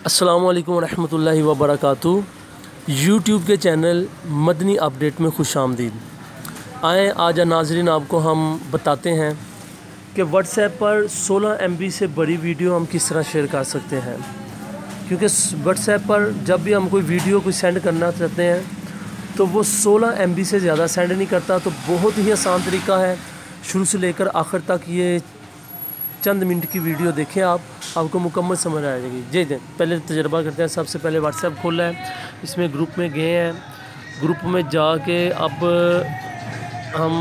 अस्सलामु अलैकुम रहमतुल्लाहि व बरकातुहू। यूट्यूब के चैनल मदनी अपडेट में खुश आमदीद। आएँ आज नाज़रीन आपको हम बताते हैं कि व्हाट्सएप पर 16 MB से बड़ी वीडियो हम किस तरह शेयर कर सकते हैं। क्योंकि व्हाट्सएप पर जब भी हम कोई वीडियो कोई सेंड करना चाहते हैं तो वो 16 MB से ज़्यादा सेंड नहीं करता। तो बहुत ही आसान तरीका है, शुरू से लेकर आखिर तक ये चंद मिनट की वीडियो देखें, आपको मुकम्मल समझ आ जाएगी। जी पहले तजर्बा करते हैं। सबसे पहले व्हाट्सएप खोला है, इसमें ग्रुप में गए हैं। ग्रुप में जाके अब हम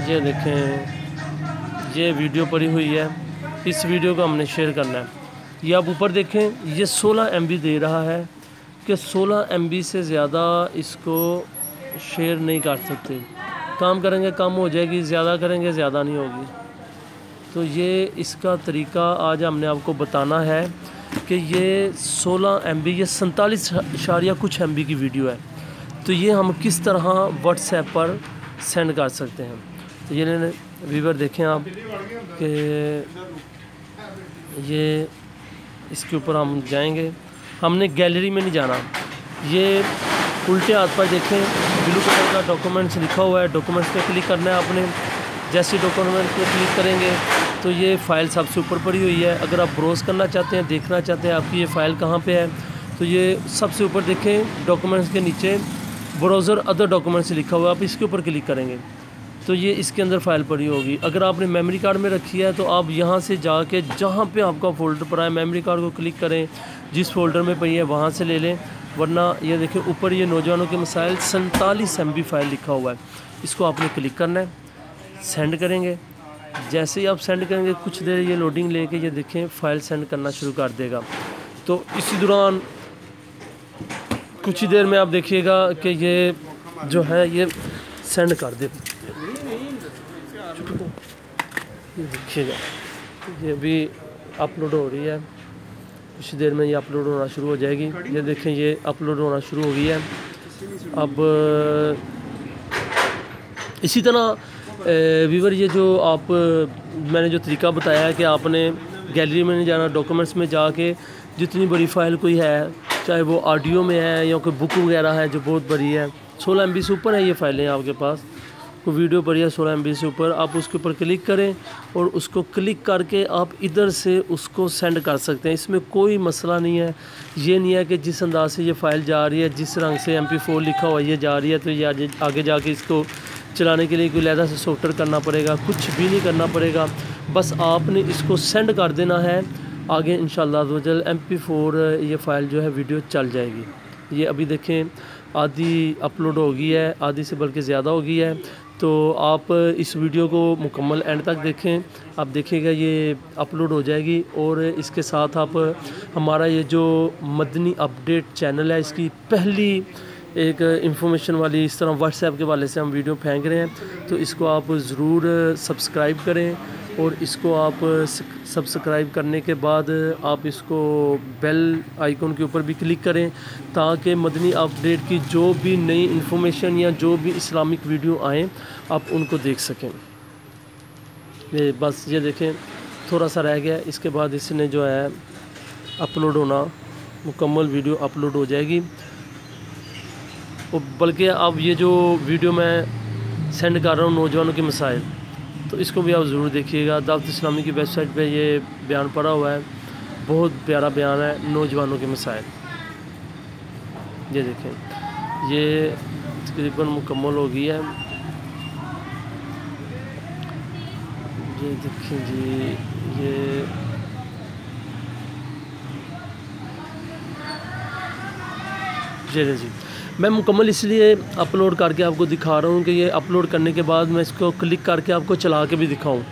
ये देखें, ये वीडियो पड़ी हुई है, इस वीडियो को हमने शेयर करना है। ये आप ऊपर देखें, ये 16 MB दे रहा है कि 16 MB से ज़्यादा इसको शेयर नहीं कर सकते। काम करेंगे कम हो जाएगी, ज़्यादा करेंगे ज़्यादा नहीं होगी। तो ये इसका तरीका आज हमने आपको बताना है कि ये 16 MB, ये 47 कुछ MB की वीडियो है। तो ये हम किस तरह व्हाट्सएप पर सेंड कर सकते हैं। तो ये व्यूवर देखें आप कि ये इसके ऊपर हम जाएंगे। हमने गैलरी में नहीं जाना, ये उल्टे हाथ पर देखें, ब्लू कलर का डॉक्यूमेंट्स लिखा हुआ है। डॉक्यूमेंट्स पे क्लिक करना है आपने। जैसे डॉक्यूमेंट पे क्लिक करेंगे तो ये फ़ाइल सबसे ऊपर पड़ी हुई है। अगर आप ब्राउज़ करना चाहते हैं, देखना चाहते हैं आपकी ये फ़ाइल कहाँ पे है, तो ये सबसे ऊपर देखें, डॉक्यूमेंट्स के नीचे ब्राउज़र अदर डॉक्यूमेंट्स लिखा हुआ है। आप इसके ऊपर क्लिक करेंगे तो ये इसके अंदर फ़ाइल पड़ी होगी। अगर आपने मेमोरी कार्ड में रखी है तो आप यहाँ से जाके जहाँ पे आपका फ़ोल्डर पड़ा है, मेमोरी कार्ड को क्लिक करें, जिस फोल्डर में पड़ी है वहाँ से ले लें। वरना ये देखें ऊपर ये नौजवानों के मसाइल 47 MB फ़ाइल लिखा हुआ है, इसको आपने क्लिक करना है, सेंड करेंगे। जैसे ही आप सेंड करेंगे कुछ देर ये लोडिंग लेके ये देखें फ़ाइल सेंड करना शुरू कर देगा। तो इसी दौरान कुछ ही देर में आप देखिएगा कि ये जो है ये सेंड कर दे। ये देखिएगा ये भी अपलोड हो रही है, कुछ देर में ये अपलोड होना शुरू हो जाएगी। ये देखें ये अपलोड होना शुरू हो गई है। अब इसी तरह व्यूवर ये जो मैंने जो तरीका बताया है कि आपने गैलरी में नहीं जाना, डॉक्यूमेंट्स में जाके जितनी बड़ी फ़ाइल कोई है, चाहे वो ऑडियो में है या कोई बुक वगैरह है जो बहुत बड़ी है, 16 MB से ऊपर है ये फ़ाइलें आपके पास, कोई वीडियो पड़ी है 16 MB से ऊपर, आप उसके ऊपर क्लिक करें और उसको क्लिक करके आप इधर से उसको सेंड कर सकते हैं। इसमें कोई मसला नहीं है। ये नहीं है कि जिस अंदाज से ये फ़ाइल जा रही है, जिस रंग से MP4 लिखा हुआ ये जा रही है, तो ये आगे जाके इसको चलाने के लिए कोई लहदा से सॉफ्टवेयर करना पड़ेगा, कुछ भी नहीं करना पड़ेगा। बस आपने इसको सेंड कर देना है, आगे इंशाअल्लाह अज़्ज़वजल MP4 ये फ़ाइल जो है वीडियो चल जाएगी। ये अभी देखें आधी अपलोड हो गई है, आधी से बल्कि ज़्यादा हो गई है। तो आप इस वीडियो को मुकम्मल एंड तक देखें, आप देखिएगा ये अपलोड हो जाएगी। और इसके साथ आप हमारा ये जो मदनी अपडेट चैनल है, इसकी पहली एक इंफॉर्मेशन वाली इस तरह व्हाट्सएप के वाले से हम वीडियो फेंक रहे हैं, तो इसको आप ज़रूर सब्सक्राइब करें। और इसको आप सब्सक्राइब करने के बाद आप इसको बेल आइकन के ऊपर भी क्लिक करें, ताकि मदनी अपडेट की जो भी नई इंफॉर्मेशन या जो भी इस्लामिक वीडियो आएँ आप उनको देख सकें। ये बस ये देखें थोड़ा सा रह गया, इसके बाद इसने जो है अपलोड होना, मुकम्मल वीडियो अपलोड हो जाएगी। और बल्कि अब ये जो वीडियो मैं सेंड कर रहा हूँ नौजवानों के मसाइल, तो इसको भी आप ज़रूर देखिएगा। दावत इस्लामी की वेबसाइट पे ये बयान पड़ा हुआ है, बहुत प्यारा बयान है, नौजवानों के मसाइल। ये देखें ये तकरीबन मुकम्मल हो गई है। ये देखें जी, ये जी मैं मुकम्मल इसलिए अपलोड करके आपको दिखा रहा हूँ कि ये अपलोड करने के बाद मैं इसको क्लिक करके आपको चला के भी दिखाऊँ।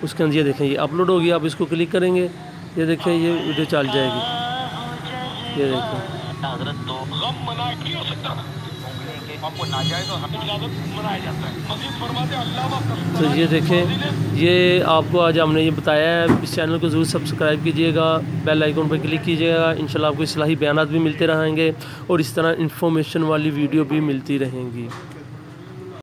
उसके अंदर ये देखें ये अपलोड होगी, आप इसको क्लिक करेंगे, ये देखें ये वीडियो चल जाएगी। ये देखें तो ये देखें ये आपको आज हमने ये बताया है। इस चैनल को ज़रूर सब्सक्राइब कीजिएगा, बेल आइकन पर क्लिक कीजिएगा। इंशाल्लाह आपको इस्लाही बयानात भी मिलते रहेंगे और इस तरह इंफॉर्मेशन वाली वीडियो भी मिलती रहेंगी।